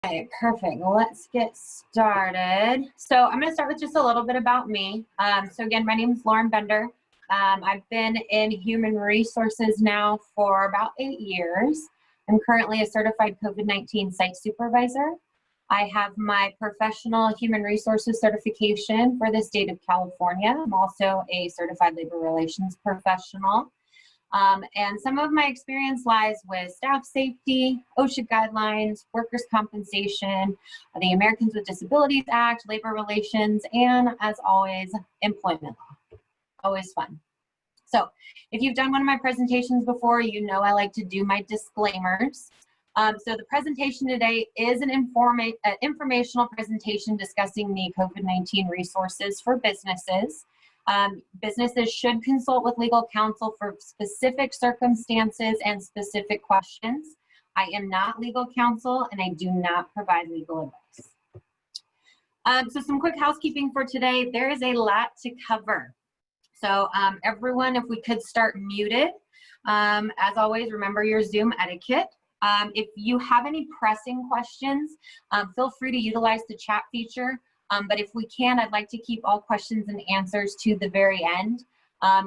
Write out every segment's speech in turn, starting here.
Okay, perfect. Let's get started. So I'm going to start with just a little bit about me. So again, my name is Lauren Bender. I've been in human resources now for about 8 years. I'm currently a certified COVID-19 site supervisor. I have my professional human resources certification for the state of California. I'm also a certified labor relations professional. And some of my experience lies with staff safety, OSHA guidelines, workers' compensation, the Americans with Disabilities Act, labor relations, and as always, employment law. Always fun. So if you've done one of my presentations before, you know I like to do my disclaimers. So the presentation today is an informational presentation discussing the COVID-19 resources for businesses. Businesses should consult with legal counsel for specific circumstances and specific questions. I am not legal counsel and I do not provide legal advice. So some quick housekeeping for today. There is a lot to cover. So everyone, if we could start muted. As always, remember your Zoom etiquette. If you have any pressing questions, feel free to utilize the chat feature. But if we can, I'd like to keep all questions and answers to the very end.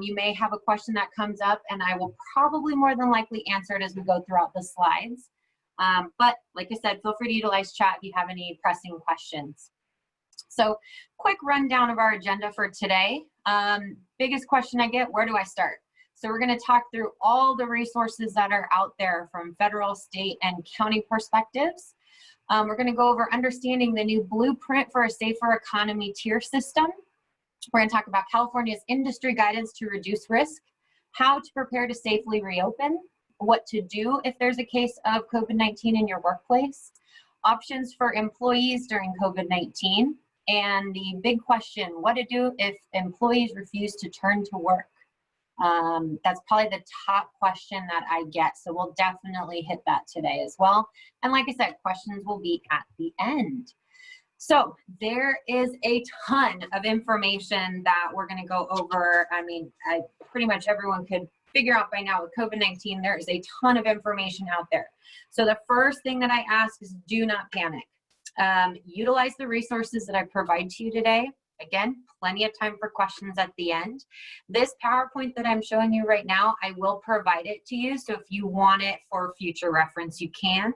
You may have a question that comes up and I will probably more than likely answer it as we go throughout the slides. But like I said, feel free to utilize chat if you have any pressing questions. So quick rundown of our agenda for today. Biggest question I get, where do I start? So we're going to talk through all the resources that are out there from federal, state, and county perspectives. We're going to go over understanding the new blueprint for a safer economy tier system. We're going to talk about California's industry guidance to reduce risk, how to prepare to safely reopen, what to do if there's a case of COVID-19 in your workplace, options for employees during COVID-19, and the big question, what to do if employees refuse to turn to work. That's probably the top question that I get. So we'll definitely hit that today as well. And like I said, questions will be at the end. So there is a ton of information that we're going to go over. I mean, pretty much everyone could figure out by now with COVID-19, there is a ton of information out there. So the first thing that I ask is do not panic. Utilize the resources that I provide to you today. Again, plenty of time for questions at the end. This PowerPoint that I'm showing you right now, I will provide it to you. So if you want it for future reference, you can.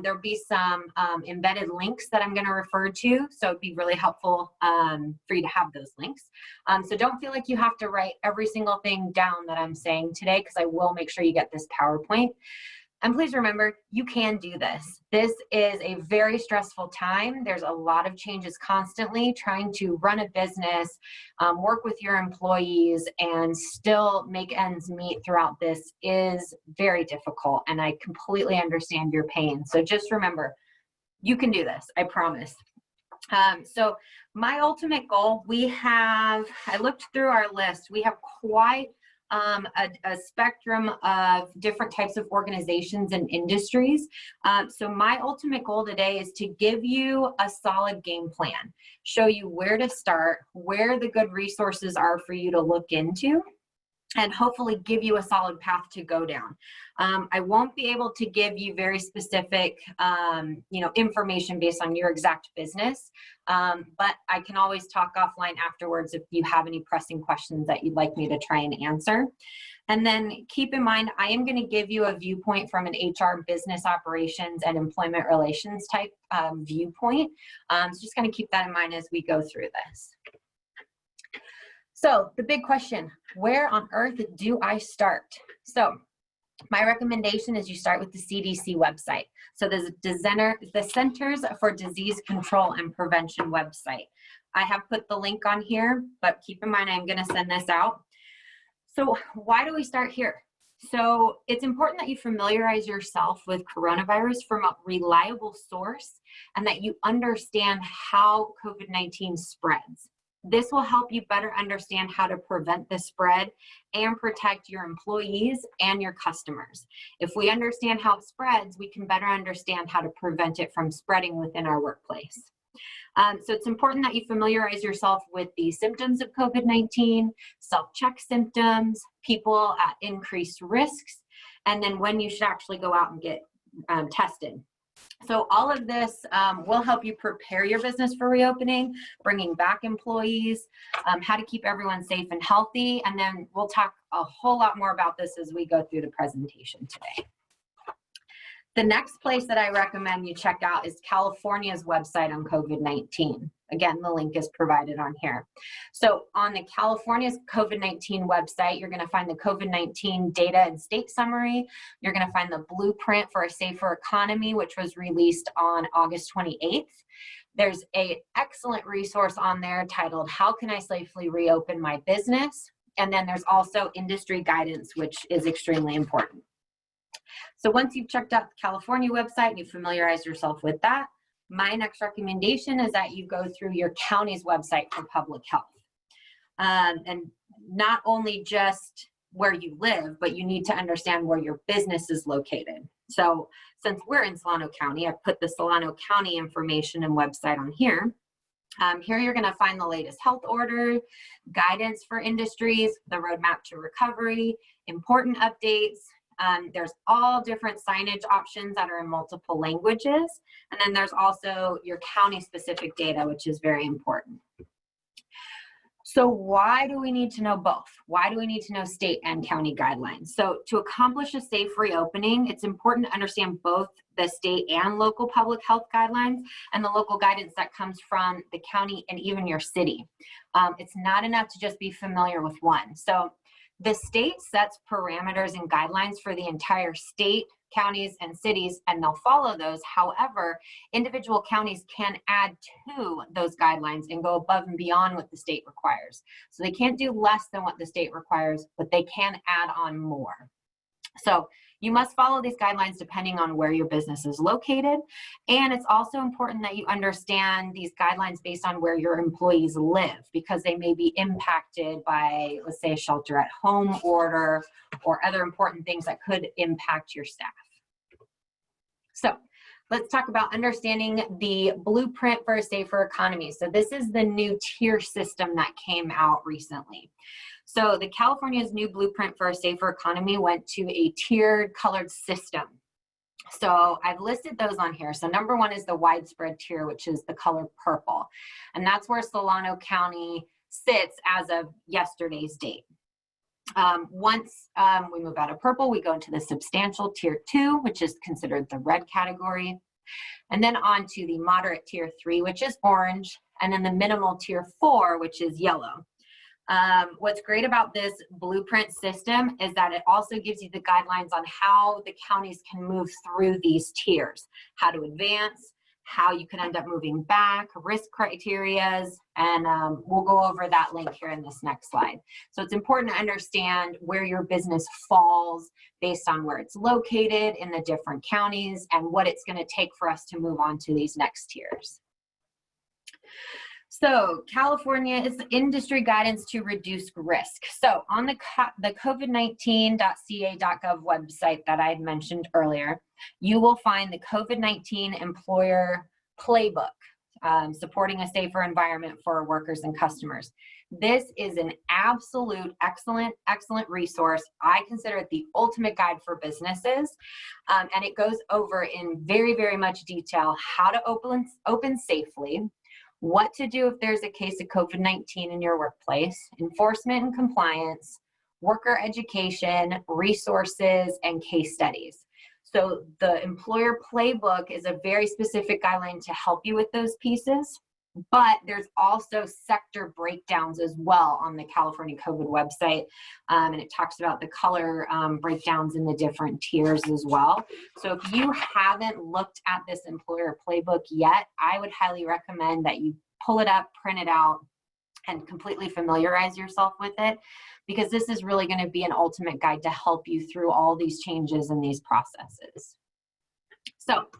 There'll be some embedded links that I'm going to refer to. So it'd be really helpful for you to have those links. So don't feel like you have to write every single thing down that I'm saying today, because I will make sure you get this PowerPoint. And please remember, you can do this. This is a very stressful time. There's a lot of changes constantly. Trying to run a business, work with your employees, and still make ends meet throughout this is very difficult. And I completely understand your pain. So just remember, you can do this, I promise. So my ultimate goal, I looked through our list. We have quite a spectrum of different types of organizations and industries. So my ultimate goal today is to give you a solid game plan, show you where to start, where the good resources are for you to look into, and hopefully give you a solid path to go down. I won't be able to give you very specific, information based on your exact business, but I can always talk offline afterwards if you have any pressing questions that you'd like me to try and answer. And then keep in mind, I am going to give you a viewpoint from an HR, business operations, and employment relations type viewpoint. So just going to keep that in mind as we go through this. So the big question, where on earth do I start? So my recommendation is you start with the CDC website. So there's the Centers for Disease Control and Prevention website. I have put the link on here, but keep in mind I'm going to send this out. So why do we start here? So it's important that you familiarize yourself with coronavirus from a reliable source and that you understand how COVID-19 spreads. This will help you better understand how to prevent the spread and protect your employees and your customers. If we understand how it spreads, we can better understand how to prevent it from spreading within our workplace. So it's important that you familiarize yourself with the symptoms of COVID-19, self-check symptoms, people at increased risks, and then when you should actually go out and get tested. So all of this will help you prepare your business for reopening, bringing back employees, how to keep everyone safe and healthy, and then we'll talk a whole lot more about this as we go through the presentation today. The next place that I recommend you check out is California's website on COVID-19. Again, the link is provided on here. So on the California's COVID-19 website, you're going to find the COVID-19 data and state summary. You're going to find the blueprint for a safer economy, which was released on August 28th. There's an excellent resource on there titled, How Can I Safely Reopen My Business? And then there's also industry guidance, which is extremely important. So once you've checked out the California website and you familiarize yourself with that, my next recommendation is that you go through your county's website for public health. And not only just where you live, but you need to understand where your business is located. So since we're in Solano County, I've put the Solano County information and website on here. Here you're going to find the latest health order, guidance for industries, the roadmap to recovery, important updates. There's all different signage options that are in multiple languages. And then there's also your county specific data, which is very important. So why do we need to know both? Why do we need to know state and county guidelines? So to accomplish a safe reopening, it's important to understand both the state and local public health guidelines and the local guidance that comes from the county and even your city. It's not enough to just be familiar with one. So the state sets parameters and guidelines for the entire state, counties, and cities, and they'll follow those. However, individual counties can add to those guidelines and go above and beyond what the state requires. So they can't do less than what the state requires, but they can add on more. So you must follow these guidelines depending on where your business is located. And it's also important that you understand these guidelines based on where your employees live, because they may be impacted by, let's say, a shelter at home order or other important things that could impact your staff. So let's talk about understanding the blueprint for a safer economy. So this is the new tier system that came out recently. So the California's new blueprint for a safer economy went to a tiered colored system. So I've listed those on here. So number one is the widespread tier, which is the color purple. And that's where Solano County sits as of yesterday's date. Once we move out of purple, we go into the substantial tier 2, which is considered the red category. And then on to the moderate tier 3, which is orange. And then the minimal tier 4, which is yellow. What's great about this blueprint system is that it also gives you the guidelines on how the counties can move through these tiers, how to advance, how you can end up moving back, risk criterias, and we'll go over that link here in this next slide. So it's important to understand where your business falls based on where it's located in the different counties and what it's going to take for us to move on to these next tiers. So California is industry guidance to reduce risk. So on the COVID19.ca.gov website that I had mentioned earlier, you will find the COVID-19 Employer Playbook, supporting a safer environment for workers and customers. This is an absolute excellent resource. I consider it the ultimate guide for businesses, and it goes over in very much detail how to open safely, what to do if there's a case of COVID-19 in your workplace, enforcement and compliance, worker education, resources, and case studies. So the Employer Playbook is a very specific guideline to help you with those pieces, but there's also sector breakdowns as well on the California COVID website, and it talks about the color breakdowns in the different tiers as well. So if you haven't looked at this Employer Playbook yet, I would highly recommend that you pull it up, print it out, and completely familiarize yourself with it, because this is really going to be an ultimate guide to help you through all these changes and these processes. So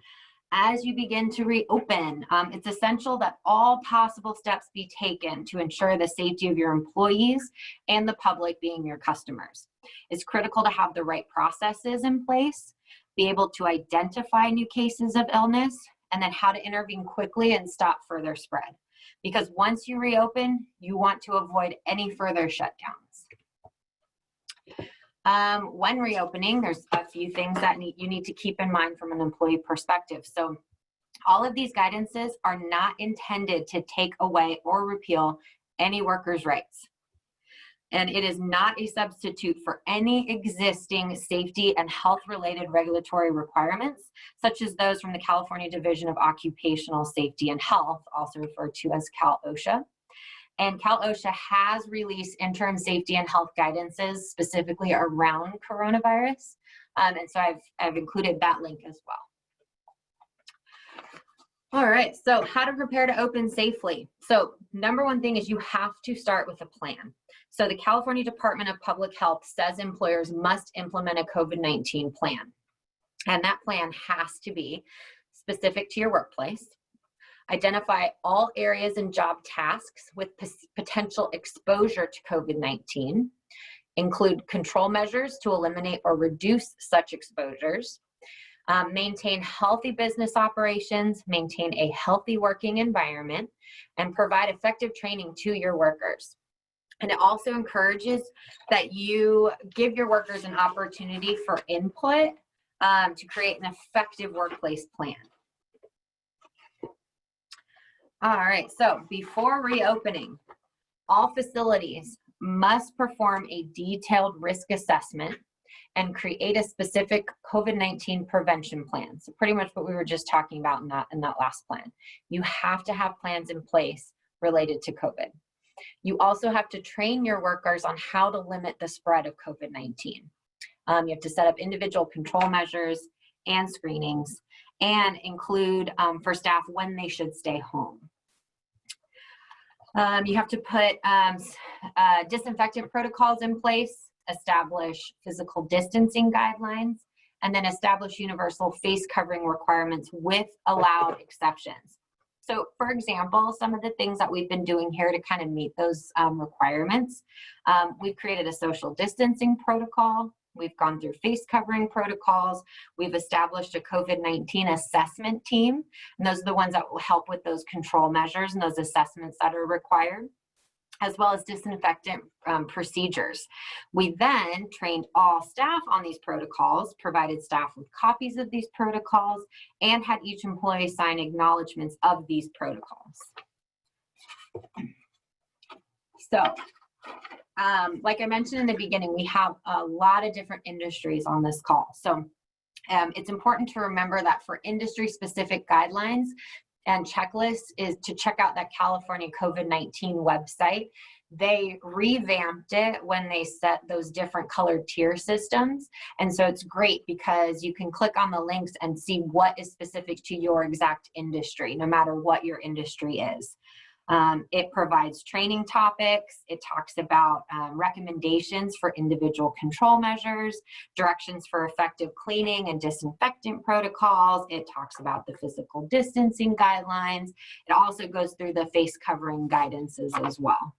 as you begin to reopen, it's essential that all possible steps be taken to ensure the safety of your employees and the public, being your customers. It's critical to have the right processes in place, be able to identify new cases of illness, and then how to intervene quickly and stop further spread. Because once you reopen, you want to avoid any further shutdowns. When reopening, there's a few things that you need to keep in mind from an employee perspective. So all of these guidances are not intended to take away or repeal any workers' rights. And it is not a substitute for any existing safety and health-related regulatory requirements, such as those from the California Division of Occupational Safety and Health, also referred to as Cal-OSHA. And Cal-OSHA has released interim safety and health guidances specifically around coronavirus. And so I've included that link as well. All right, so how to prepare to open safely. So number one thing is you have to start with a plan. So the California Department of Public Health says employers must implement a COVID-19 plan. And that plan has to be specific to your workplace. Identify all areas and job tasks with potential exposure to COVID-19. Include control measures to eliminate or reduce such exposures. Maintain healthy business operations, maintain a healthy working environment, and provide effective training to your workers. And it also encourages that you give your workers an opportunity for input to create an effective workplace plan. All right, so before reopening, all facilities must perform a detailed risk assessment and create a specific COVID-19 prevention plan. So pretty much what we were just talking about in that last plan. You have to have plans in place related to COVID. You also have to train your workers on how to limit the spread of COVID-19. You have to set up individual control measures and screenings and include for staff when they should stay home. You have to put disinfectant protocols in place, establish physical distancing guidelines, and then establish universal face covering requirements with allowed exceptions. So for example, some of the things that we've been doing here to kind of meet those requirements, we've created a social distancing protocol. We've gone through face covering protocols. We've established a COVID-19 assessment team. And those are the ones that will help with those control measures and those assessments that are required, as well as disinfectant procedures. We then trained all staff on these protocols, provided staff with copies of these protocols, and had each employee sign acknowledgements of these protocols. So, like I mentioned in the beginning, we have a lot of different industries on this call. So it's important to remember that for industry-specific guidelines and checklists is to check out that California COVID-19 website. They revamped it when they set those different colored tier systems. And so it's great because you can click on the links and see what is specific to your exact industry, no matter what your industry is. It provides training topics. It talks about recommendations for individual control measures, directions for effective cleaning and disinfectant protocols. It talks about the physical distancing guidelines. It also goes through the face covering guidances as well.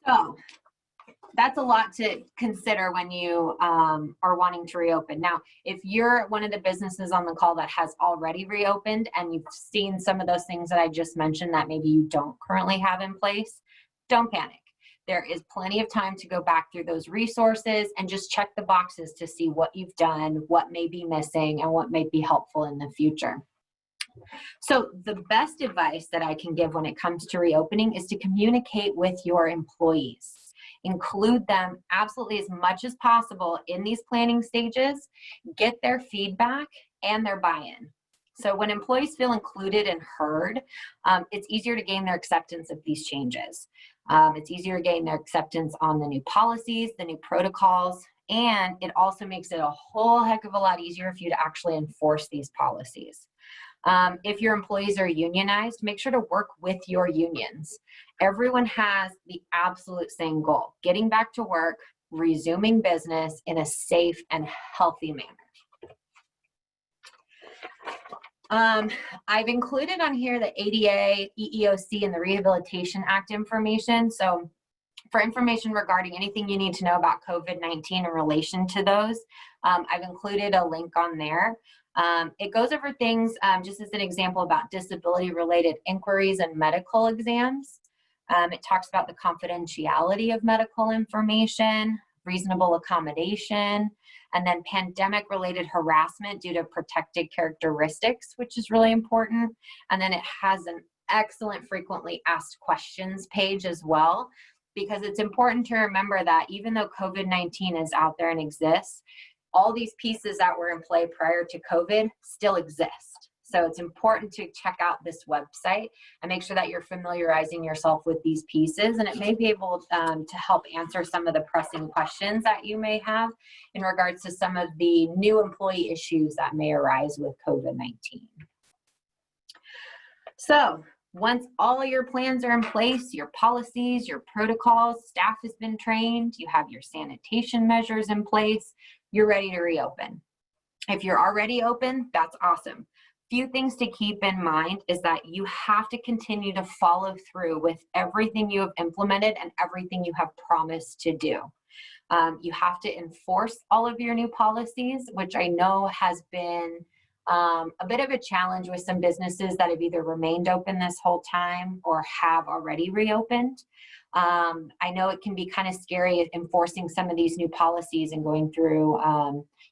So that's a lot to consider when you are wanting to reopen. Now, if you're one of the businesses on the call that has already reopened and you've seen some of those things that I just mentioned that maybe you don't currently have in place, don't panic. There is plenty of time to go back through those resources and just check the boxes to see what you've done, what may be missing, and what may be helpful in the future. So the best advice that I can give when it comes to reopening is to communicate with your employees. Include them absolutely as much as possible in these planning stages, get their feedback and their buy-in. So when employees feel included and heard, it's easier to gain their acceptance of these changes. It's easier to gain their acceptance on the new policies, the new protocols, and it also makes it a whole heck of a lot easier for you to actually enforce these policies. If your employees are unionized, make sure to work with your unions. Everyone has the absolute same goal: getting back to work, resuming business in a safe and healthy manner. I've included on here the ADA, EEOC, and the Rehabilitation Act information. So for information regarding anything you need to know about COVID-19 in relation to those, I've included a link on there. It goes over things, just as an example, about disability-related inquiries and medical exams. It talks about the confidentiality of medical information, reasonable accommodation, and then pandemic-related harassment due to protected characteristics, which is really important. And then it has an excellent frequently asked questions page as well, because it's important to remember that even though COVID-19 is out there and exists, all these pieces that were in play prior to COVID still exist. So it's important to check out this website and make sure that you're familiarizing yourself with these pieces, and it may be able to help answer some of the pressing questions that you may have in regards to some of the new employee issues that may arise with COVID-19. So once all of your plans are in place, your policies, your protocols, staff has been trained, you have your sanitation measures in place, you're ready to reopen. If you're already open, that's awesome. Few things to keep in mind is that you have to continue to follow through with everything you have implemented and everything you have promised to do. You have to enforce all of your new policies, which I know has been a bit of a challenge with some businesses that have either remained open this whole time or have already reopened. I know it can be kind of scary enforcing some of these new policies and going through,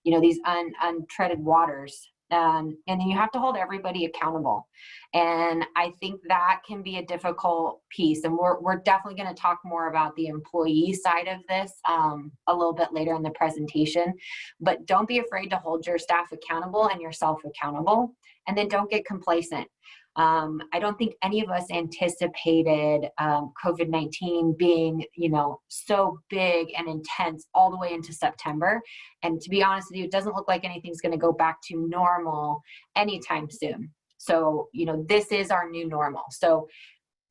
you know, these untreaded waters. And then you have to hold everybody accountable. And I think that can be a difficult piece. And we're definitely going to talk more about the employee side of this a little bit later in the presentation. But don't be afraid to hold your staff accountable and yourself accountable. And then don't get complacent. I don't think any of us anticipated COVID-19 being, you know, so big and intense all the way into September. And to be honest with you, it doesn't look like anything's going to go back to normal anytime soon. So, you know, this is our new normal. So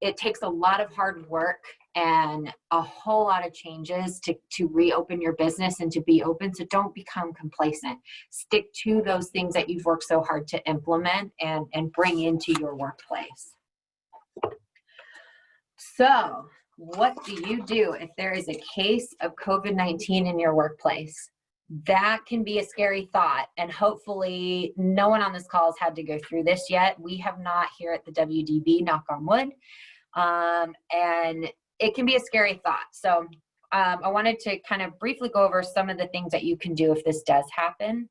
it takes a lot of hard work and a whole lot of changes to reopen your business and to be open. So don't become complacent. Stick to those things that you've worked so hard to implement and bring into your workplace. So what do you do if there is a case of COVID-19 in your workplace? That can be a scary thought, and hopefully no one on this call has had to go through this yet. We have not here at the WDB, knock on wood, and it can be a scary thought. So I wanted to kind of briefly go over some of the things that you can do if this does happen.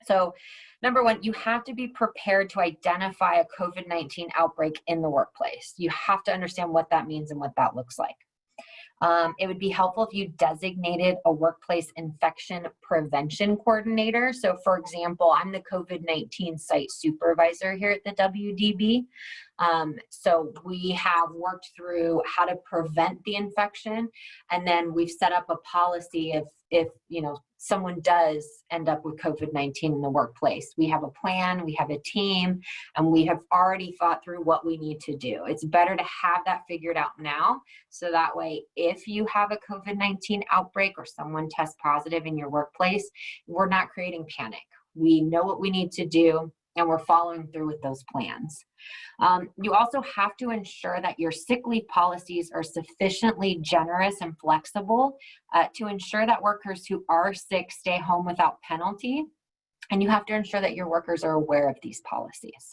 So number one, you have to be prepared to identify a COVID-19 outbreak in the workplace. You have to understand what that means and what that looks like. It would be helpful if you designated a workplace infection prevention coordinator. So for example, I'm the COVID-19 site supervisor here at the WDB. So we have worked through how to prevent the infection, and then we've set up a policy if you know, someone does end up with COVID-19 in the workplace. We have a plan, we have a team, and we have already thought through what we need to do. It's better to have that figured out now, so that way if you have a COVID-19 outbreak or someone tests positive in your workplace, we're not creating panic. We know what we need to do, and we're following through with those plans. You also have to ensure that your sick leave policies are sufficiently generous and flexible to ensure that workers who are sick stay home without penalty. And you have to ensure that your workers are aware of these policies.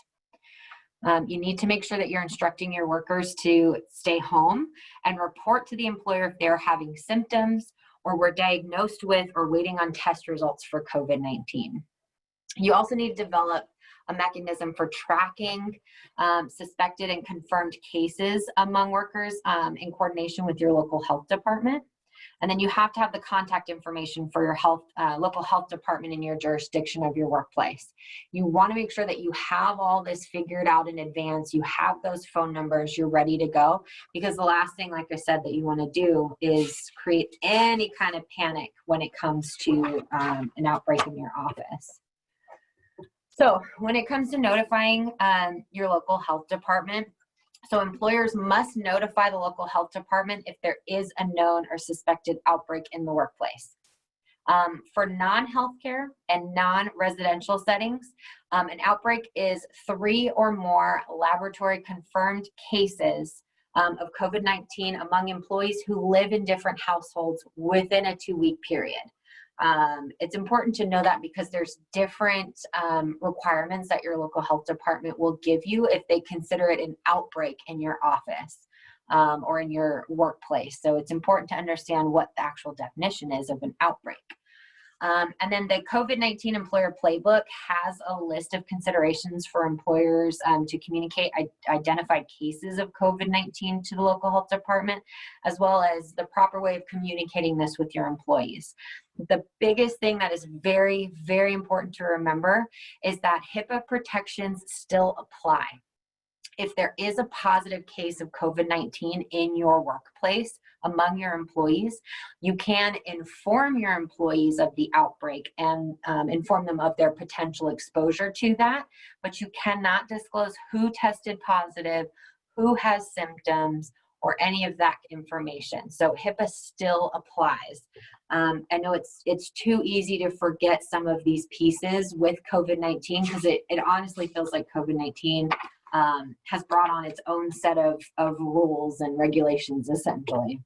You need to make sure that you're instructing your workers to stay home and report to the employer if they're having symptoms or were diagnosed with or waiting on test results for COVID-19. You also need to develop a mechanism for tracking suspected and confirmed cases among workers in coordination with your local health department. And then you have to have the contact information for your local health department in your jurisdiction of your workplace. You want to make sure that you have all this figured out in advance. You have those phone numbers, you're ready to go, because the last thing, like I said, that you want to do is create any kind of panic when it comes to an outbreak in your office. So when it comes to notifying your local health department, so employers must notify the local health department if there is a known or suspected outbreak in the workplace. For non-healthcare and non-residential settings, an outbreak is 3 or more laboratory confirmed cases of COVID-19 among employees who live in different households within a 2-week period. It's important to know that because there's different requirements that your local health department will give you if they consider it an outbreak in your office. or in your workplace. So it's important to understand what the actual definition is of an outbreak. And then the COVID-19 Employer Playbook has a list of considerations for employers to communicate identified cases of COVID-19 to the local health department, as well as the proper way of communicating this with your employees. The biggest thing that is very, very important to remember is that HIPAA protections still apply. If there is a positive case of COVID-19 in your workplace among your employees, you can inform your employees of the outbreak and inform them of their potential exposure to that, but you cannot disclose who tested positive, who has symptoms, or any of that information. So HIPAA still applies. I know it's too easy to forget some of these pieces with COVID-19 because it honestly feels like COVID-19 has brought on its own set of rules and regulations, essentially.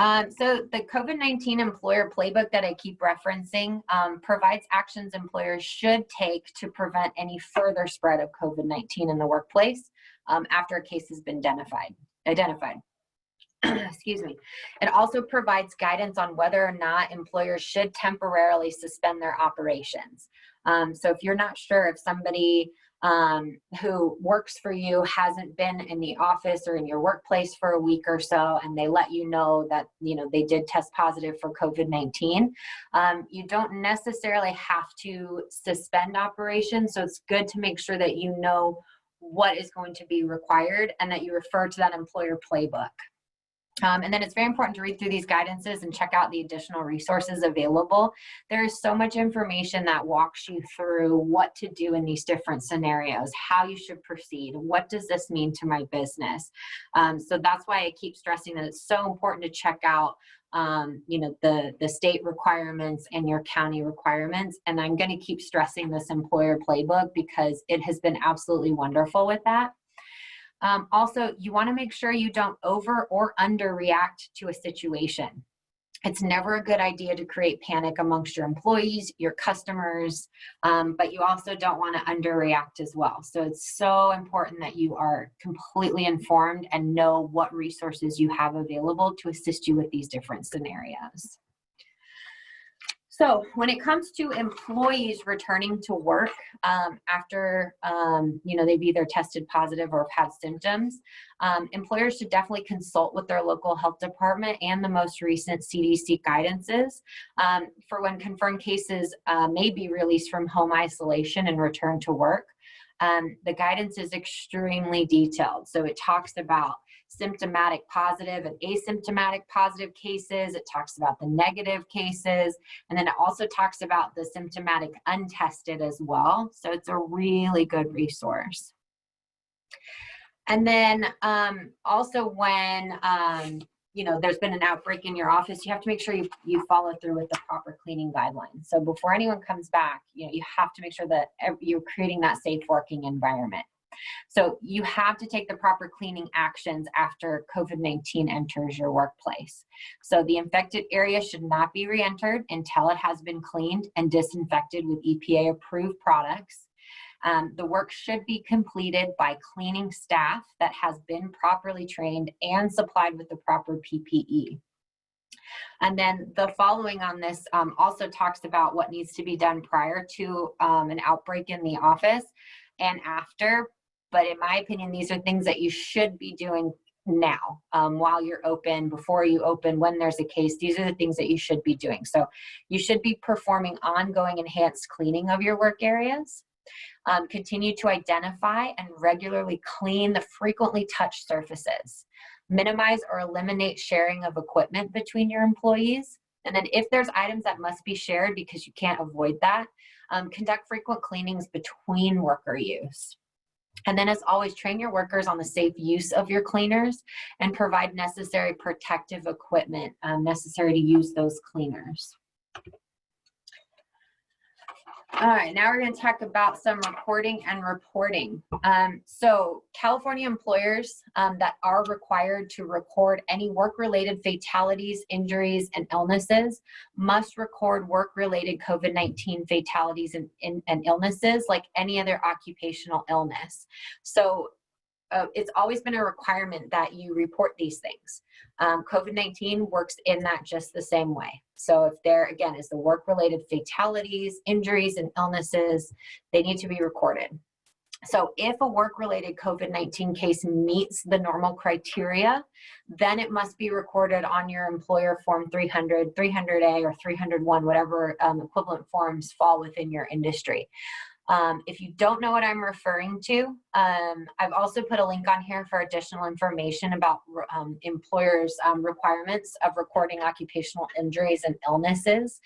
So the COVID-19 Employer Playbook that I keep referencing provides actions employers should take to prevent any further spread of COVID-19 in the workplace after a case has been identified. Excuse me. It also provides guidance on whether or not employers should temporarily suspend their operations. So if you're not sure if somebody who works for you hasn't been in the office or in your workplace for a week or so, and they let you know that they did test positive for COVID-19, you don't necessarily have to suspend operations. So it's good to make sure that you know what is going to be required and that you refer to that employer playbook. And then it's very important to read through these guidances and check out the additional resources available. There is so much information that walks you through what to do in these different scenarios, how you should proceed, what does this mean to my business. So that's why I keep stressing that it's so important to check out the state requirements and your county requirements. And I'm going to keep stressing this employer playbook because it has been absolutely wonderful with that. Also, you want to make sure you don't over or underreact to a situation. It's never a good idea to create panic amongst your employees, your customers, but you also don't want to underreact as well. So it's so important that you are completely informed and know what resources you have available to assist you with these different scenarios. So when it comes to employees returning to work after they've either tested positive or have had symptoms, employers should definitely consult with their local health department and the most recent CDC guidances for when confirmed cases may be released from home isolation and return to work. The guidance is extremely detailed. So it talks about symptomatic positive and asymptomatic positive cases. It talks about the negative cases, and then it also talks about the symptomatic untested as well. So it's a really good resource. And then also when there's been an outbreak in your office, you have to make sure you follow through with the proper cleaning guidelines. So before anyone comes back, you have to make sure that you're creating that safe working environment. So you have to take the proper cleaning actions after COVID-19 enters your workplace. So the infected area should not be re-entered until it has been cleaned and disinfected with EPA approved products. The work should be completed by cleaning staff that has been properly trained and supplied with the proper PPE. And then the following on this also talks about what needs to be done prior to an outbreak in the office and after. But in my opinion, these are things that you should be doing now while you're open, before you open, when there's a case. These are the things that you should be doing. So you should be performing ongoing enhanced cleaning of your work areas. Continue to identify and regularly clean the frequently touched surfaces. Minimize or eliminate sharing of equipment between your employees. And then if there's items that must be shared because you can't avoid that, conduct frequent cleanings between worker use. And then as always, train your workers on the safe use of your cleaners and provide necessary protective equipment necessary to use those cleaners. All right, now we're going to talk about some recording and reporting. So California employers that are required to record any work-related fatalities, injuries, and illnesses must record work-related COVID-19 fatalities and illnesses like any other occupational illness. So it's always been a requirement that you report these things. COVID-19 works in that just the same way. So if there, again, is the work-related fatalities, injuries, and illnesses, they need to be recorded. So if a work-related COVID-19 case meets the normal criteria, then it must be recorded on your employer form 300, 300A, or 301, whatever equivalent forms fall within your industry. If you don't know what I'm referring to, I've also put a link on here for additional information about employers' requirements of recording occupational injuries and illnesses.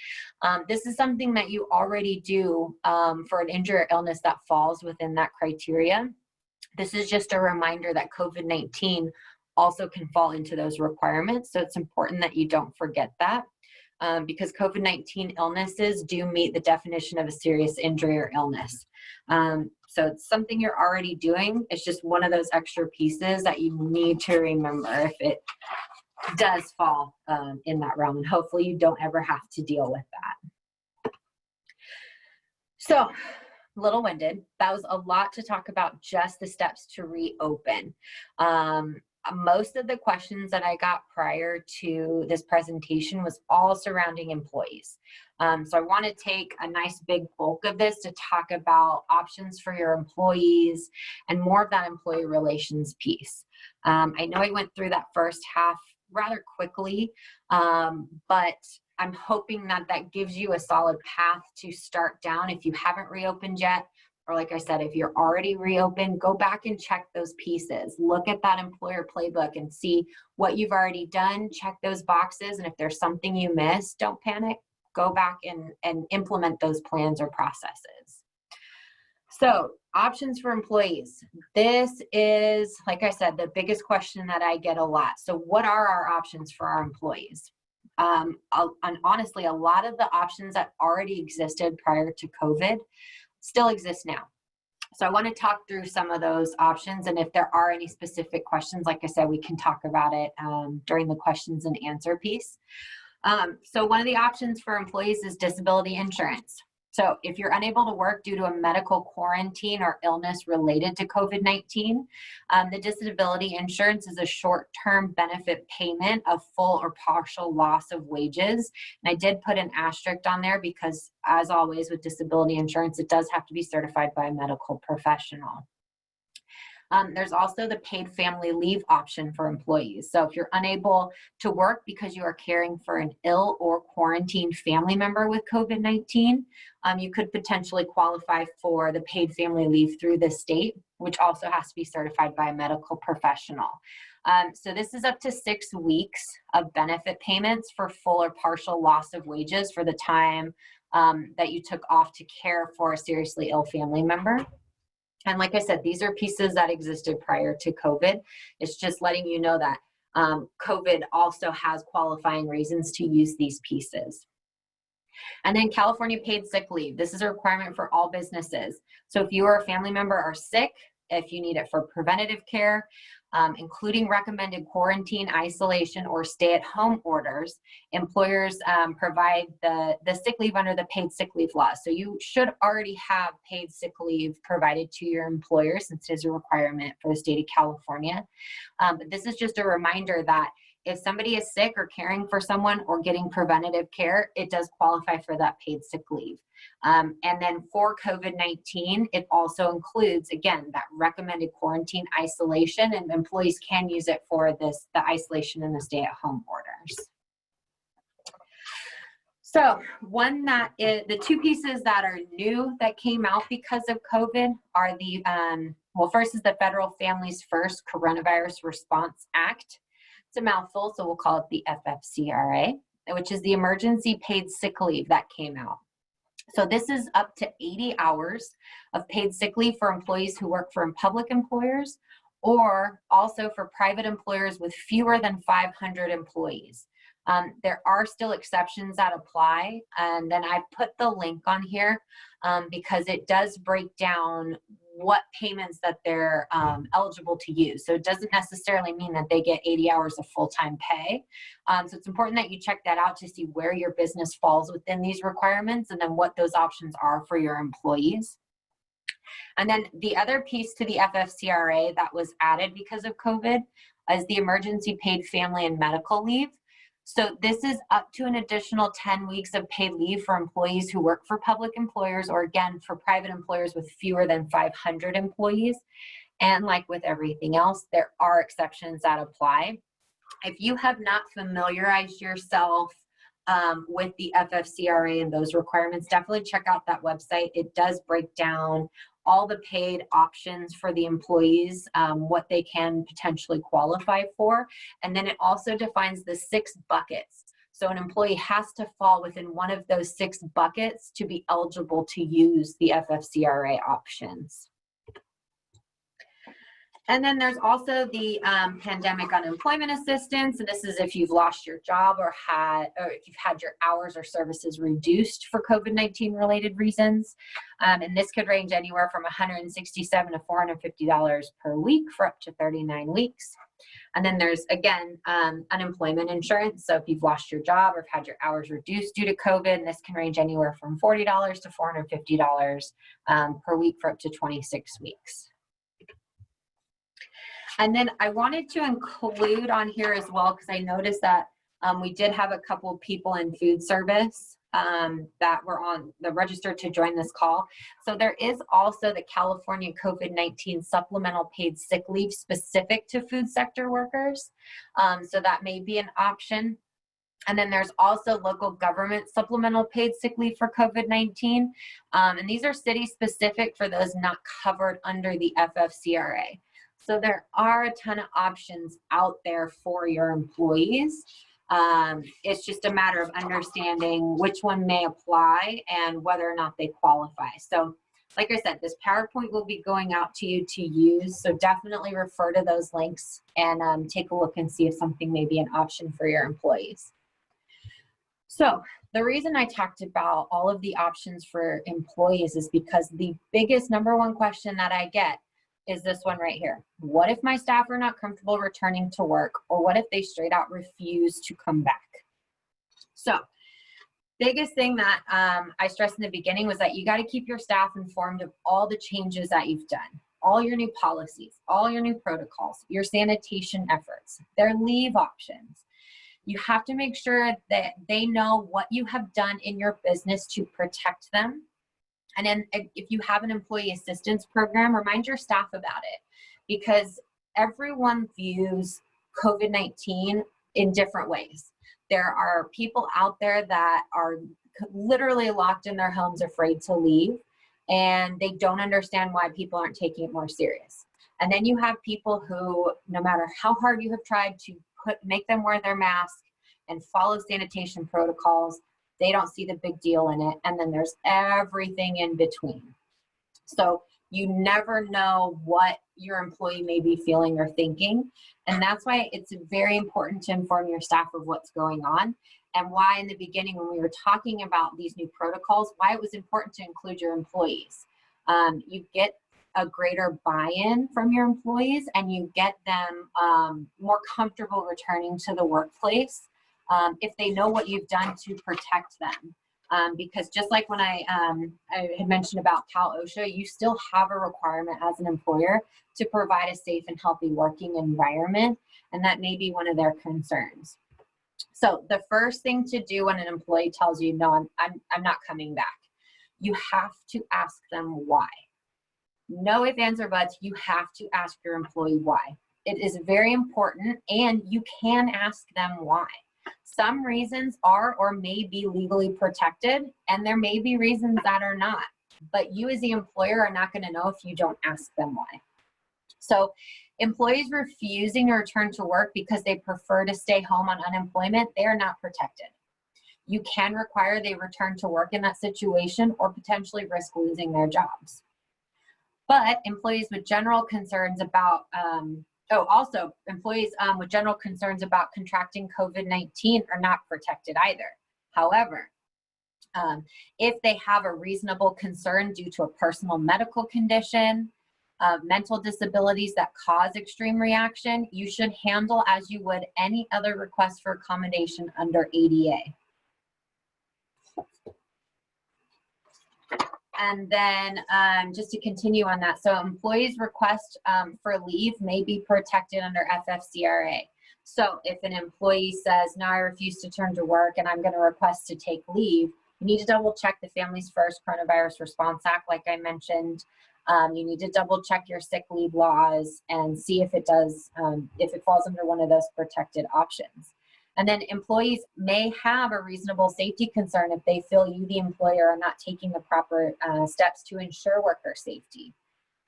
This is something that you already do for an injury or illness that falls within that criteria. This is just a reminder that COVID-19 also can fall into those requirements, so it's important that you don't forget that. Because COVID-19 illnesses do meet the definition of a serious injury or illness. So it's something you're already doing. It's just one of those extra pieces that you need to remember if it does fall in that realm. And hopefully you don't ever have to deal with that. So, a little winded. That was a lot to talk about, just the steps to reopen. Most of the questions that I got prior to this presentation was all surrounding employees. So I want to take a nice big bulk of this to talk about options for your employees and more of that employee relations piece. I know I went through that first half rather quickly, but I'm hoping that that gives you a solid path to start down if you haven't reopened yet. Or like I said, if you're already reopened, go back and check those pieces. Look at that employer playbook and see what you've already done. Check those boxes. And if there's something you missed, don't panic. Go back and implement those plans or processes. So, options for employees. This is, like I said, the biggest question that I get a lot. So what are our options for our employees? And honestly, a lot of the options that already existed prior to COVID still exist now. So I want to talk through some of those options, and if there are any specific questions, like I said, we can talk about it during the questions and answer piece. So one of the options for employees is disability insurance. So if you're unable to work due to a medical quarantine or illness related to COVID-19, the disability insurance is a short-term benefit payment of full or partial loss of wages. And I did put an asterisk on there because, as always with disability insurance, it does have to be certified by a medical professional. There's also the paid family leave option for employees. So if you're unable to work because you are caring for an ill or quarantined family member with COVID-19, you could potentially qualify for the paid family leave through the state, which also has to be certified by a medical professional. So this is up to 6 weeks of benefit payments for full or partial loss of wages for the time that you took off to care for a seriously ill family member. And like I said, these are pieces that existed prior to COVID. It's just letting you know that COVID also has qualifying reasons to use these pieces. And then California paid sick leave. This is a requirement for all businesses. So if you or a family member are sick, if you need it for preventative care, including recommended quarantine, isolation, or stay-at-home orders, employers provide the sick leave under the paid sick leave law. So you should already have paid sick leave provided to your employer, since it is a requirement for the state of California. But this is just a reminder that if somebody is sick or caring for someone or getting preventative care, it does qualify for that paid sick leave. And then for COVID-19, it also includes, again, that recommended quarantine, isolation, and employees can use it for the isolation and the stay-at-home orders. So the two pieces that are new that came out because of COVID are the, well, first is the Federal Families First Coronavirus Response Act. It's a mouthful, so we'll call it the FFCRA, which is the emergency paid sick leave that came out. So this is up to 80 hours of paid sick leave for employees who work for public employers, or also for private employers with fewer than 500 employees. There are still exceptions that apply, and then I put the link on here because it does break down what payments that they're eligible to use. So it doesn't necessarily mean that they get 80 hours of full-time pay. So it's important that you check that out to see where your business falls within these requirements and then what those options are for your employees. And then the other piece to the FFCRA that was added because of COVID is the emergency paid family and medical leave. So this is up to an additional 10 weeks of paid leave for employees who work for public employers, or again, for private employers with fewer than 500 employees. And like with everything else, there are exceptions that apply. If you have not familiarized yourself with the FFCRA and those requirements, definitely check out that website. It does break down all the paid options for the employees, what they can potentially qualify for. And then it also defines the 6 buckets. So an employee has to fall within one of those 6 buckets to be eligible to use the FFCRA options. And then there's also the pandemic unemployment assistance. And this is if you've lost your job or if you've had your hours or services reduced for COVID-19 related reasons. And this could range anywhere from $167 to $450 per week for up to 39 weeks. And then there's, again, unemployment insurance. So if you've lost your job or have had your hours reduced due to COVID, and this can range anywhere from $40 to $450 per week for up to 26 weeks. And then I wanted to include on here as well, because I noticed that we did have a couple of people in food service that were on the register to join this call. So there is also the California COVID-19 Supplemental Paid Sick Leave specific to food sector workers. So that may be an option. And then there's also local government supplemental paid sick leave for COVID-19. And these are city specific for those not covered under the FFCRA. So there are a ton of options out there for your employees. It's just a matter of understanding which one may apply and whether or not they qualify. So like I said, this PowerPoint will be going out to you to use. So definitely refer to those links and take a look and see if something may be an option for your employees. So the reason I talked about all of the options for employees is because the biggest #1 question that I get is this one right here. What if my staff are not comfortable returning to work, or what if they straight out refuse to come back? So biggest thing that I stressed in the beginning was that you got to keep your staff informed of all the changes that you've done, all your new policies, all your new protocols, your sanitation efforts, their leave options. You have to make sure that they know what you have done in your business to protect them. And then if you have an employee assistance program, remind your staff about it, because everyone views COVID-19 in different ways. There are people out there that are literally locked in their homes, afraid to leave, and they don't understand why people aren't taking it more serious. And then you have people who, no matter how hard you have tried to make them wear their mask and follow sanitation protocols, they don't see the big deal in it. And then there's everything in between. So you never know what your employee may be feeling or thinking. And that's why it's very important to inform your staff of what's going on, and why in the beginning when we were talking about these new protocols, why it was important to include your employees. You get a greater buy-in from your employees, and you get them more comfortable returning to the workplace if they know what you've done to protect them. Because just like when I had mentioned about Cal OSHA, you still have a requirement as an employer to provide a safe and healthy working environment, and that may be one of their concerns. So the first thing to do when an employee tells you, no, I'm not coming back, you have to ask them why. No ifs, ands, or buts. You have to ask your employee why. It is very important, and you can ask them why. Some reasons are or may be legally protected, and there may be reasons that are not. But you as the employer are not going to know if you don't ask them why. So employees refusing to return to work because they prefer to stay home on unemployment, they are not protected. You can require they return to work in that situation, or potentially risk losing their jobs. But employees with general concerns about, employees with general concerns about contracting COVID-19 are not protected either. However, if they have a reasonable concern due to a personal medical condition, mental disabilities that cause extreme reaction, you should handle as you would any other request for accommodation under ADA. And then just to continue on that, so employees' request for leave may be protected under FFCRA. So if an employee says, no, I refuse to turn to work and I'm going to request to take leave, you need to double check the Families First Coronavirus Response Act, like I mentioned. You need to double check your sick leave laws and see if it does, if it falls under one of those protected options. And then employees may have a reasonable safety concern if they feel you, the employer, are not taking the proper steps to ensure worker safety.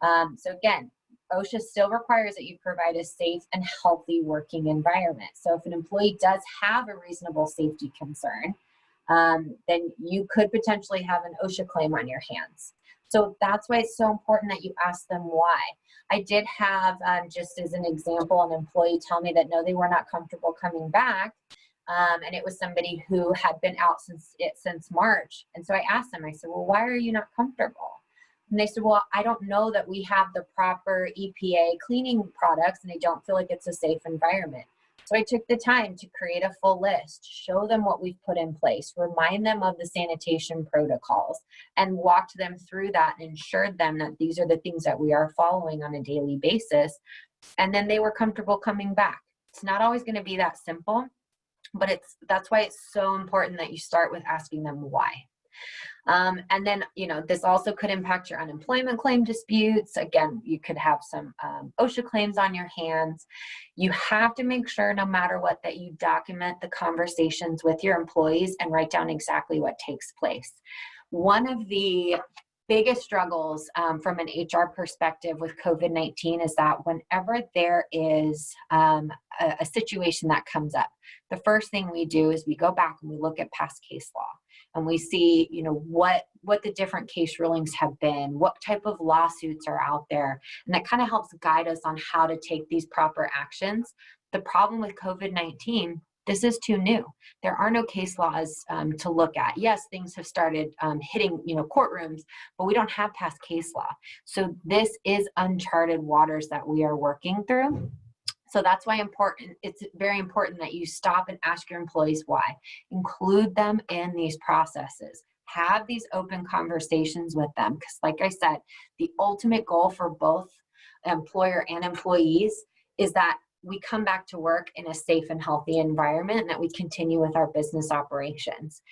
So again, OSHA still requires that you provide a safe and healthy working environment. So if an employee does have a reasonable safety concern, then you could potentially have an OSHA claim on your hands. So that's why it's so important that you ask them why. I did have, just as an example, an employee tell me that no, they were not comfortable coming back. And it was somebody who had been out since March. And so I asked them, I said, well, why are you not comfortable? And they said, well, I don't know that we have the proper EPA cleaning products and I don't feel like it's a safe environment. So I took the time to create a full list, show them what we've put in place, remind them of the sanitation protocols, and walked them through that and ensured them that these are the things that we are following on a daily basis. And then they were comfortable coming back. It's not always going to be that simple, but that's why it's so important that you start with asking them why. And then, you know, this also could impact your unemployment claim disputes. Again, you could have some OSHA claims on your hands. You have to make sure, no matter what, that you document the conversations with your employees and write down exactly what takes place. One of the biggest struggles from an HR perspective with COVID-19 is that whenever there is a situation that comes up, the first thing we do is we go back and we look at past case law. And we see, you know, what the different case rulings have been, what type of lawsuits are out there. And that kind of helps guide us on how to take these proper actions. The problem with COVID-19, this is too new. There are no case laws to look at. Yes, things have started hitting, you know, courtrooms, but we don't have past case law. So this is uncharted waters that we are working through. So that's why it's very important that you stop and ask your employees why. Include them in these processes. Have these open conversations with them. Because like I said, the ultimate goal for both employer and employees is that we come back to work in a safe and healthy environment and that we continue with our business operations.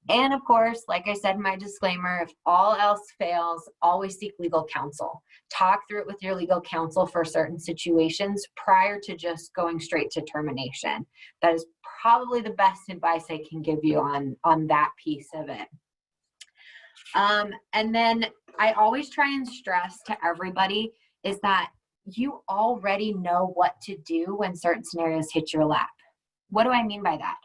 And of course, like I said in my disclaimer, if all else fails, always seek legal counsel. Talk through it with your legal counsel for certain situations prior to just going straight to termination. That is probably the best advice I can give you on that piece of it. And then I always try and stress to everybody is that you already know what to do when certain scenarios hit your lap. What do I mean by that?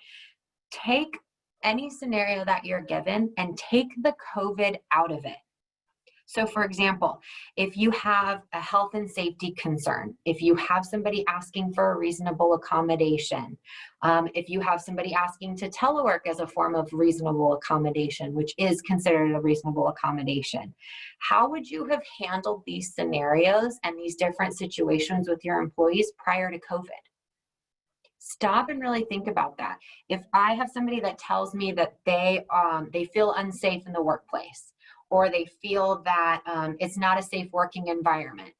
Take any scenario that you're given and take the COVID out of it. So for example, if you have a health and safety concern, if you have somebody asking for a reasonable accommodation, if you have somebody asking to telework as a form of reasonable accommodation, which is considered a reasonable accommodation, how would you have handled these scenarios and these different situations with your employees prior to COVID? Stop and really think about that. If I have somebody that tells me that they feel unsafe in the workplace, or they feel that it's not a safe working environment,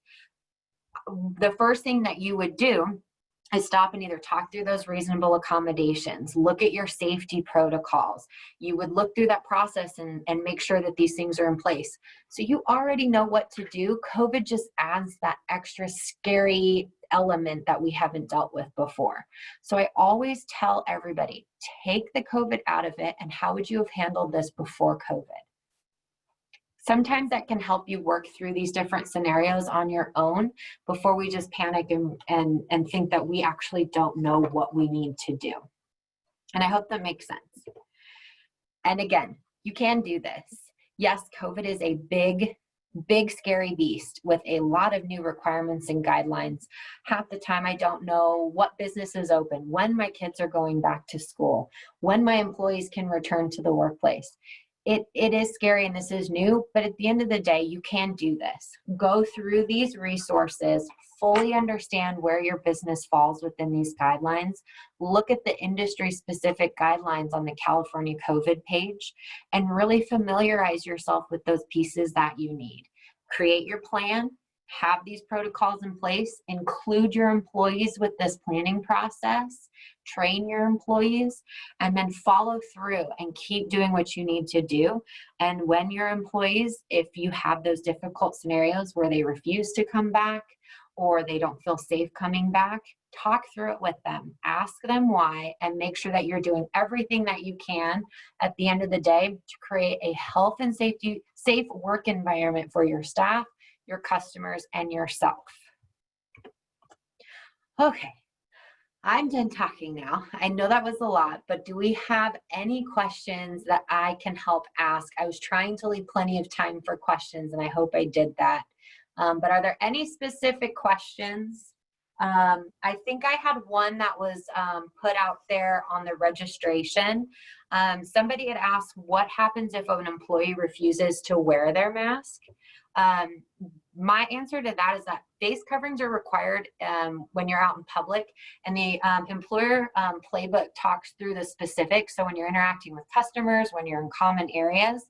the first thing that you would do is stop and either talk through those reasonable accommodations, look at your safety protocols. You would look through that process and make sure that these things are in place. So you already know what to do. COVID just adds that extra scary element that we haven't dealt with before. So I always tell everybody, take the COVID out of it and how would you have handled this before COVID? Sometimes that can help you work through these different scenarios on your own before we just panic and think that we actually don't know what we need to do. And I hope that makes sense. And again, you can do this. Yes, COVID is a big, scary beast with a lot of new requirements and guidelines. Half the time I don't know what business is open, when my kids are going back to school, when my employees can return to the workplace. it is scary and this is new, but at the end of the day, you can do this. Go through these resources, fully understand where your business falls within these guidelines. Look at the industry specific guidelines on the California COVID page and really familiarize yourself with those pieces that you need. Create your plan, have these protocols in place, include your employees with this planning process, train your employees, and then follow through and keep doing what you need to do. And when your employees, if you have those difficult scenarios where they refuse to come back or they don't feel safe coming back, talk through it with them, ask them why, and make sure that you're doing everything that you can at the end of the day to create a health and safe work environment for your staff, your customers, and yourself. Okay, I'm done talking now. I know that was a lot, but do we have any questions that I can help ask? I was trying to leave plenty of time for questions, and I hope I did that. But are there any specific questions? I think I had one that was put out there on the registration. Somebody had asked, what happens if an employee refuses to wear their mask? My answer to that is that face coverings are required when you're out in public, and the employer playbook talks through the specifics. So when you're interacting with customers, when you're in common areas,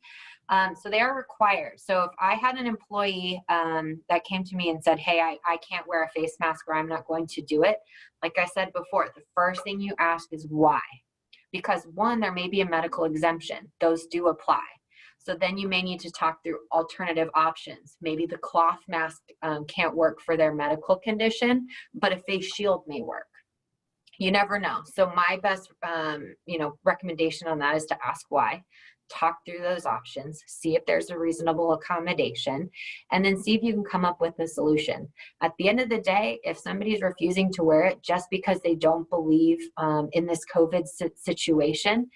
so they are required. So if I had an employee that came to me and said, hey, I can't wear a face mask or I'm not going to do it, like I said before, the first thing you ask is why. Because one, there may be a medical exemption. Those do apply. So then you may need to talk through alternative options. Maybe the cloth mask can't work for their medical condition, but a face shield may work. You never know. So my best recommendation on that is to ask why, talk through those options, see if there's a reasonable accommodation, and then see if you can come up with a solution. At the end of the day, if somebody's refusing to wear it just because they don't believe in this COVID situation,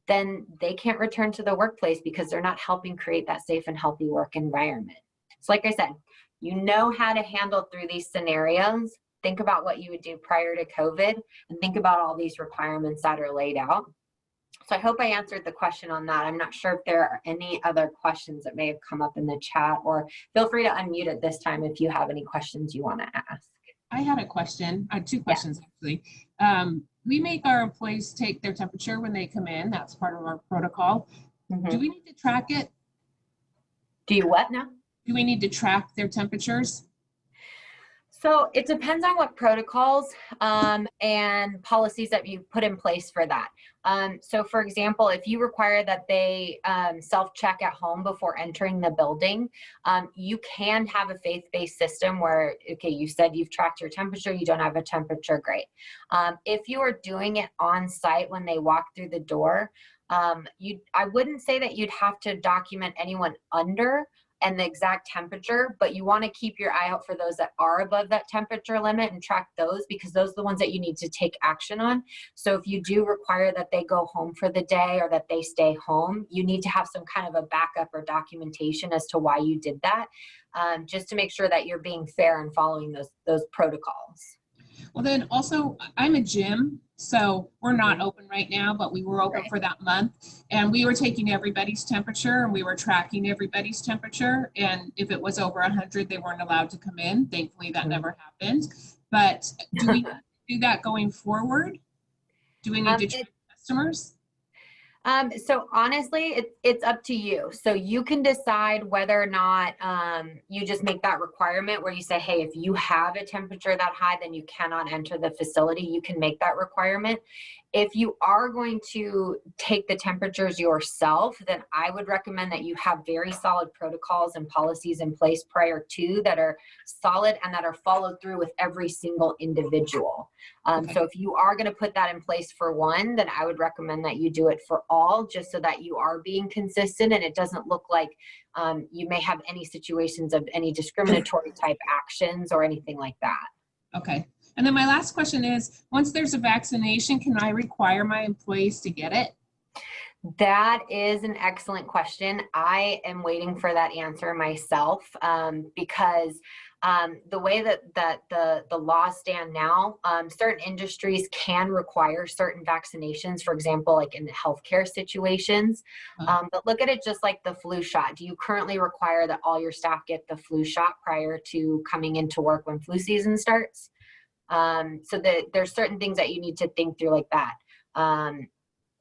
then they can't return to the workplace because they're not helping create that safe and healthy work environment. So like I said, you know how to handle through these scenarios. Think about what you would do prior to COVID and think about all these requirements that are laid out. So I hope I answered the question on that. I'm not sure if there are any other questions that may have come up in the chat, or feel free to unmute at this time if you have any questions you want to ask. I had a question. I had two questions actually. We make our employees take their temperature when they come in. That's part of our protocol. Do we need to track it? Do you what now? Do we need to track their temperatures? So it depends on what protocols and policies that you put in place for that. So for example, if you require that they self-check at home before entering the building, you can have a faith-based system where, okay, you said you've tracked your temperature, you don't have a temperature, great. If you are doing it on site when they walk through the door, I wouldn't say that you'd have to document anyone under and the exact temperature, but you want to keep your eye out for those that are above that temperature limit and track those, because those are the ones that you need to take action on. So if you do require that they go home for the day or that they stay home, you need to have some kind of a backup or documentation as to why you did that, just to make sure that you're being fair and following those protocols. Well, then also, I'm a gym, so we're not open right now, but we were open for that month, and we were taking everybody's temperature and we were tracking everybody's temperature. And if it was over 100, they weren't allowed to come in. Thankfully, that never happened. But do we do that going forward? Do we need to track customers? So honestly, it's up to you. So you can decide whether or not you just make that requirement where you say, hey, if you have a temperature that high, then you cannot enter the facility. You can make that requirement. If you are going to take the temperatures yourself, then I would recommend that you have very solid protocols and policies in place prior to that are solid and that are followed through with every single individual. So if you are going to put that in place for one, then I would recommend that you do it for all, just so that you are being consistent and it doesn't look like you may have any situations of any discriminatory type actions or anything like that. Okay. And then my last question is, once there's a vaccination, can I require my employees to get it? That is an excellent question. I am waiting for that answer myself, because the way that the laws stand now, certain industries can require certain vaccinations, for example, like in healthcare situations. But look at it just like the flu shot. Do you currently require that all your staff get the flu shot prior to coming into work when flu season starts? So that there's certain things that you need to think through like that.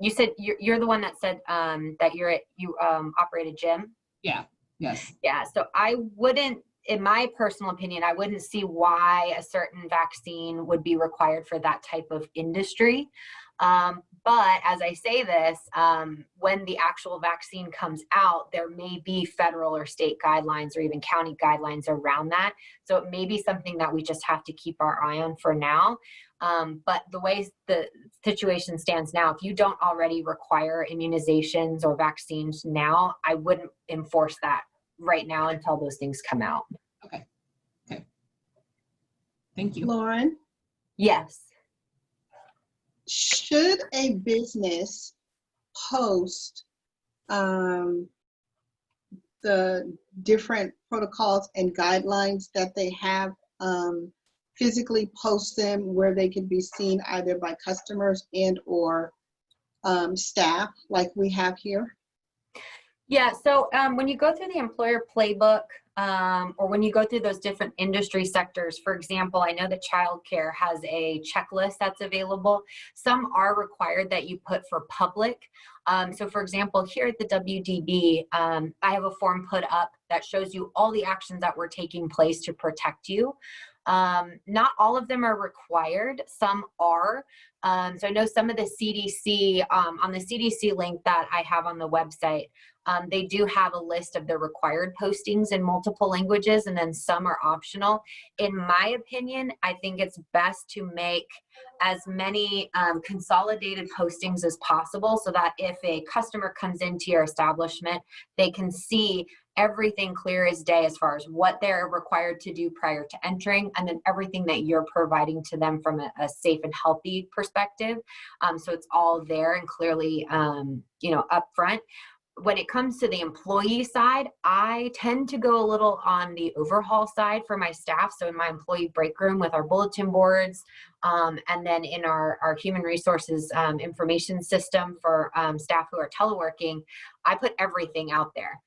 You said you're the one that said that you operate a gym. Yeah. Yes. Yeah. So I wouldn't, in my personal opinion, I wouldn't see why a certain vaccine would be required for that type of industry. But as I say this, when the actual vaccine comes out, there may be federal or state guidelines or even county guidelines around that. So it may be something that we just have to keep our eye on for now. But the way the situation stands now, if you don't already require immunizations or vaccines now, I wouldn't enforce that right now until those things come out. Okay. Okay. Thank you. Lauren, Yes. should a business post the different protocols and guidelines that they have, physically post them where they can be seen either by customers and or staff like we have here? Yeah, so when you go through the employer playbook, or when you go through those different industry sectors, for example, I know that childcare has a checklist that's available. Some are required that you put for public. So for example, here at the WDB, I have a form put up that shows you all the actions that were taking place to protect you. Not all of them are required, some are. So I know some of the CDC, on the CDC link that I have on the website, they do have a list of the required postings in multiple languages, and then some are optional. In my opinion, I think it's best to make as many consolidated postings as possible so that if a customer comes into your establishment, they can see everything clear as day as far as what they're required to do prior to entering, and then everything that you're providing to them from a safe and healthy perspective. So it's all there and clearly, up front. When it comes to the employee side, I tend to go a little on the overhaul side for my staff. So in my employee break room with our bulletin boards, and then in our human resources information system for staff who are teleworking, I put everything out there.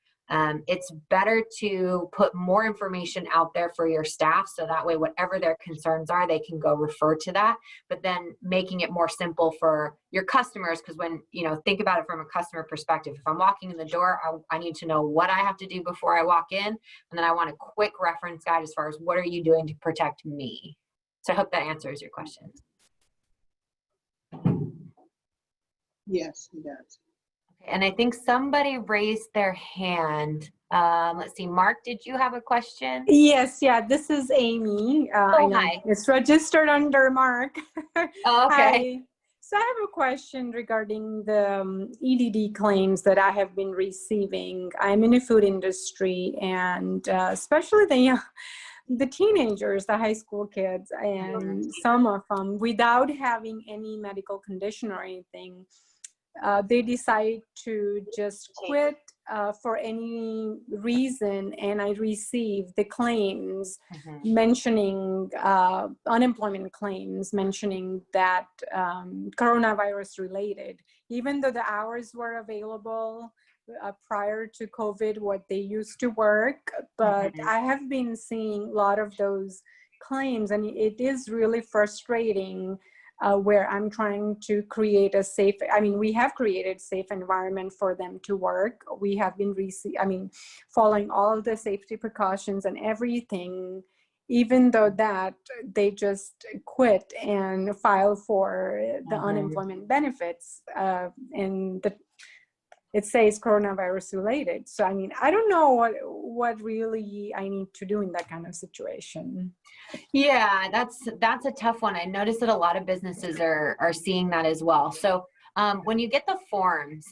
It's better to put more information out there for your staff so that way whatever their concerns are, they can go refer to that, but then making it more simple for your customers, because when, think about it from a customer perspective, if I'm walking in the door, I need to know what I have to do before I walk in, and then I want a quick reference guide as far as what are you doing to protect me. So I hope that answers your question. Yes, it does. And I think somebody raised their hand. Let's see, Mark, did you have a question? Yes, yeah, this is Amy. I know hi. it's registered under Mark. Oh, okay. Hi. So I have a question regarding the EDD claims that I have been receiving. I'm in the food industry, and especially the teenagers, the high school kids, and some of them, without having any medical condition or anything, they decide to just quit for any reason, and I receive the claims mentioning unemployment claims, mentioning that coronavirus related, even though the hours were available prior to COVID, what they used to work. But I have been seeing a lot of those claims, and it is really frustrating. Where I'm trying to create a safe, we have created safe environment for them to work. We have been following all the safety precautions and everything, even though that they just quit and file for the unemployment benefits, and it says coronavirus related. So, I don't know what really I need to do in that kind of situation. Yeah, that's a tough one. I noticed that a lot of businesses are seeing that as well. So when you get the forms,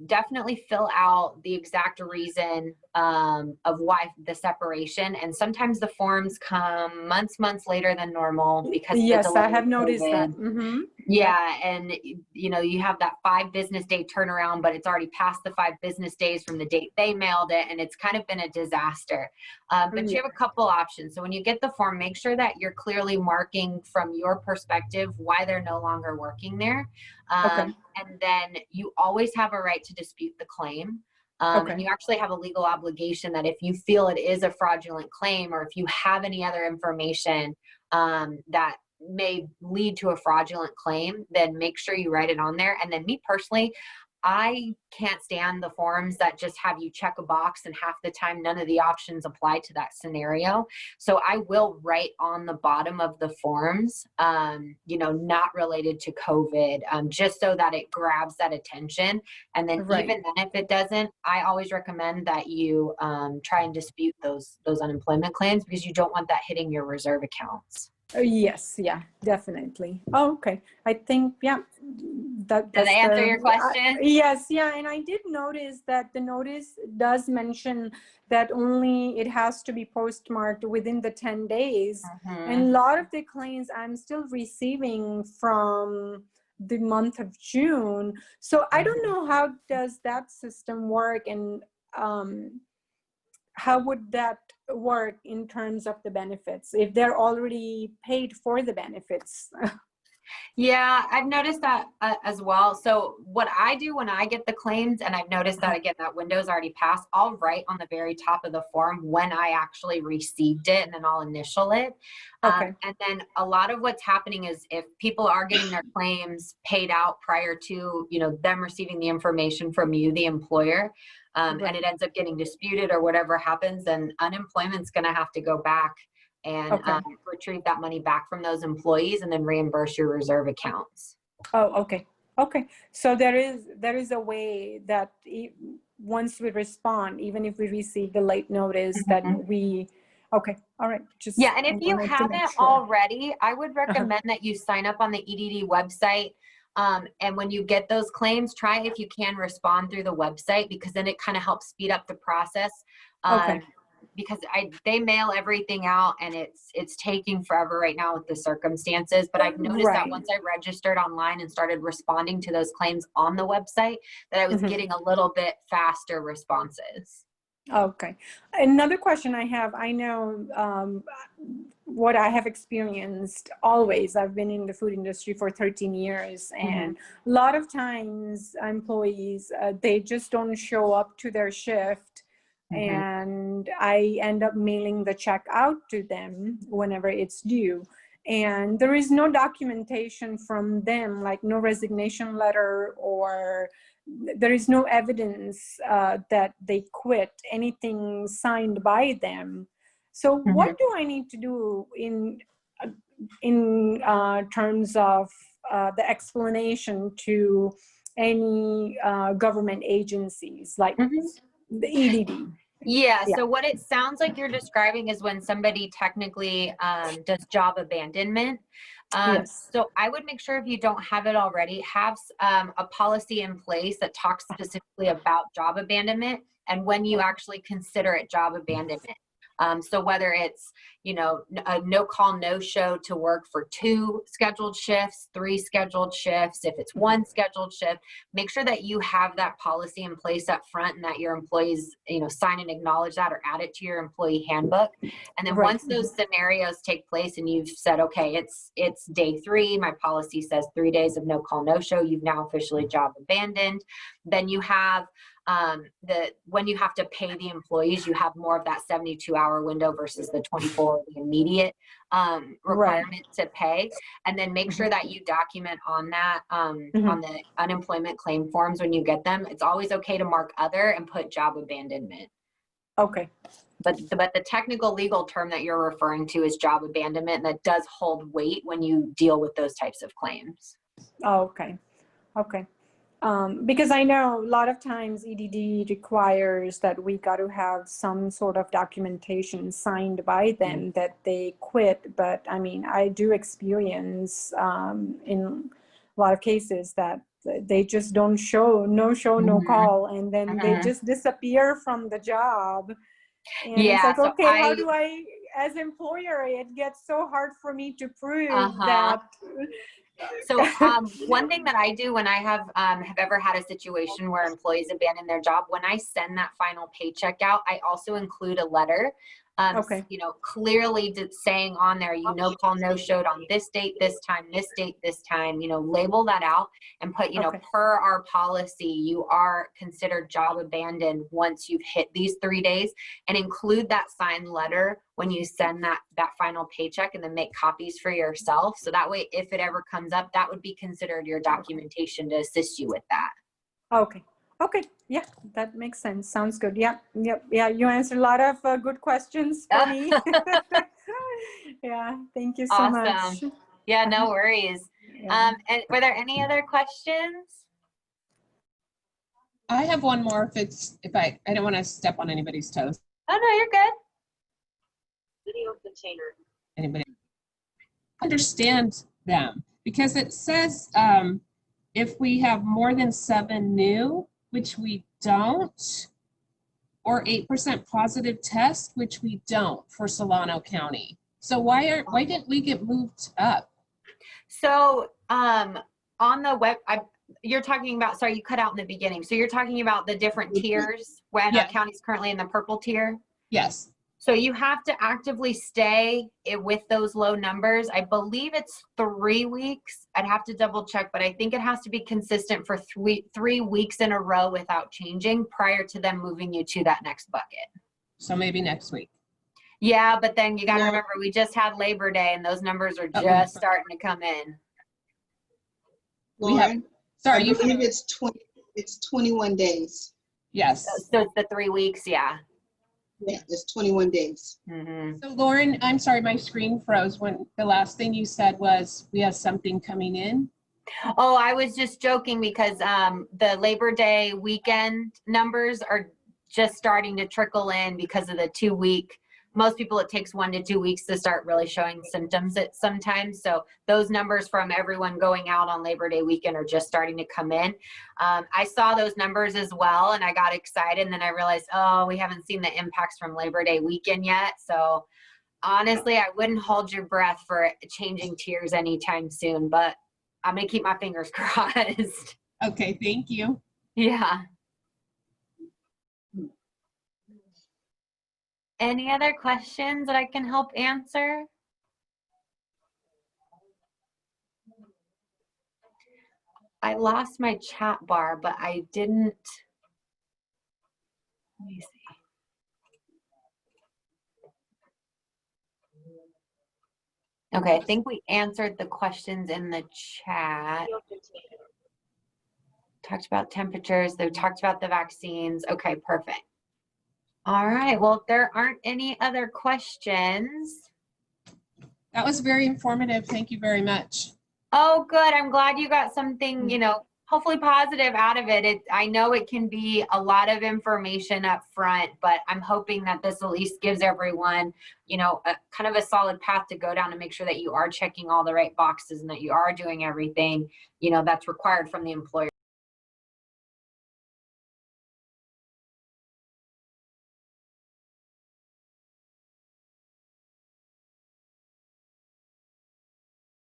definitely fill out the exact reason of why the separation. And sometimes the forms come months later than normal because yes, I have noticed that. Yeah, and you know, you have that 5 business day turnaround, but it's already past the 5 business days from the date they mailed it, and it's kind of been a disaster. But you have a couple options. So when you get the form, make sure that you're clearly marking from your perspective why they're no longer working there. And then you always have a right to dispute the claim. And you actually have a legal obligation that if you feel it is a fraudulent claim, or if you have any other information that may lead to a fraudulent claim, then make sure you write it on there. And then me personally, I can't stand the forms that just have you check a box and half the time none of the options apply to that scenario. So I will write on the bottom of the forms, you know, not related to COVID, just so that it grabs that attention. And then even then, if it doesn't, I always recommend that you try and dispute those unemployment claims, because you don't want that hitting your reserve accounts. Yes, yeah, definitely. Oh, okay. I think, yeah. Did I answer your question? Yes, yeah. And I did notice that the notice does mention that only it has to be postmarked within the 10 days. And a lot of the claims I'm still receiving from the month of June. So I don't know, how does that system work, and how would that work in terms of the benefits if they're already paid for the benefits? Yeah, I've noticed that as well. So what I do when I get the claims, and I've noticed that again, that window's already passed, I'll write on the very top of the form when I actually received it, and then I'll initial it. And then a lot of what's happening is if people are getting their claims paid out prior to, you know, them receiving the information from you, the employer, and it ends up getting disputed or whatever happens, then unemployment's going to have to go back and retrieve that money back from those employees and then reimburse your reserve accounts. Oh, okay. Okay. So there is a way that once we respond, even if we receive the late notice, that we, okay. All right. Just, yeah. And if you haven't already, I would recommend that you sign up on the EDD website. And when you get those claims, try, if you can, respond through the website, because then it kind of helps speed up the process. Because they mail everything out, and it's taking forever right now with the circumstances. But I've noticed that once I registered online and started responding to those claims on the website, that I was getting a little bit faster responses. Okay. Another question I have, I know what I have experienced always. I've been in the food industry for 13 years, and a lot of times employees, they just don't show up to their shift. And I end up mailing the check out to them whenever it's due. And there is no documentation from them, like no resignation letter, or there is no evidence that they quit, anything signed by them. So what do I need to do in terms of the explanation to any government agencies, like the EDD? Yeah, so what it sounds like you're describing is when somebody technically does job abandonment. So I would make sure, if you don't have it already, have a policy in place that talks specifically about job abandonment and when you actually consider it job abandonment. So whether it's, you know, a no call, no show to work for 2 scheduled shifts, 3 scheduled shifts, if it's 1 scheduled shift, make sure that you have that policy in place up front, and that your employees, you know, sign and acknowledge that, or add it to your employee handbook. And then once those scenarios take place and you've said, okay, it's day 3, my policy says 3 days of no call, no show, you've now officially job abandoned, then you have when you have to pay the employees, you have more of that 72-hour window versus the 24, the immediate requirement to pay. And then make sure that you document on that, on the unemployment claim forms when you get them. It's always okay to mark other and put job abandonment. Okay. But the technical legal term that you're referring to is job abandonment, and that does hold weight when you deal with those types of claims. Oh, okay. Okay. Because I know a lot of times EDD requires that we got to have some sort of documentation signed by them that they quit. But I mean, I do experience in a lot of cases that they just don't show, no call, and then they just disappear from the job. And it's like, okay, how do I, as employer, it gets so hard for me to prove that So one thing that I do when I have ever had a situation where employees abandon their job, when I send that final paycheck out, I also include a letter, Okay. you know, clearly saying on there, you know, call no showed on this date, this time, this date, this time, you know, label that out and put, you know, Okay. per our policy, you are considered job abandoned once you've hit these 3 days, and include that signed letter when you send that final paycheck, and then make copies for yourself. So that way, if it ever comes up, that would be considered your documentation to assist you with that. Okay. Okay. Yeah, that makes sense. Sounds good. Yeah. Yep. Yeah. You answered a lot of good questions for me. Yeah. Thank you so much. Awesome. Yeah, no worries. Yeah. And were there any other questions? I have one more if I don't want to step on anybody's toes. Oh, no, you're good. Video container. Anybody understand them? Because it says if we have more than 7 new, which we don't, or 8% positive test, which we don't for Solano County. So why didn't we get moved up? So on the web, you're talking about, sorry, you cut out in the beginning. So you're talking about the different tiers when Yeah. our county's currently in the purple tier? Yes. So you have to actively stay with those low numbers. I believe it's 3 weeks. I'd have to double check, but I think it has to be consistent for 3 weeks in a row without changing prior to them moving you to that next bucket. So maybe next week. Yeah, but then you got to Yeah. remember, we just had Labor Day and those numbers are Oh, just starting to come in. We have- Lauren, Sorry, I you believe it's 21 days. yes. So it's the 3 weeks, yeah. Yeah, it's 21 days. Mm-hmm. So Lauren, I'm sorry, my screen froze when the last thing you said was we have something coming in. Oh, I was just joking because the Labor Day weekend numbers are just starting to trickle in because of the 2 week. Most people, it takes 1 to 2 weeks to start really showing symptoms sometimes. So those numbers from everyone going out on Labor Day weekend are just starting to come in. I saw those numbers as well and I got excited, and then I realized, oh, we haven't seen the impacts from Labor Day weekend yet. So honestly, I wouldn't hold your breath for changing tiers anytime soon, but I'm gonna keep my fingers crossed. Okay, thank you. Yeah. Any other questions that I can help answer? I lost my chat bar, but I didn't. Let me see. Okay, I think we answered the questions in the chat. Video container. Talked about temperatures. They talked about the vaccines. Okay, perfect. All right. Well, if there aren't any other questions. That was very informative. Thank you very much. Oh, good. I'm glad you got something, you know, hopefully positive out of it. I know it can be a lot of information up front, but I'm hoping that this at least gives everyone, you know, kind of a solid path to go down to make sure that you are checking all the right boxes and that you are doing everything, you know, that's required from the employer.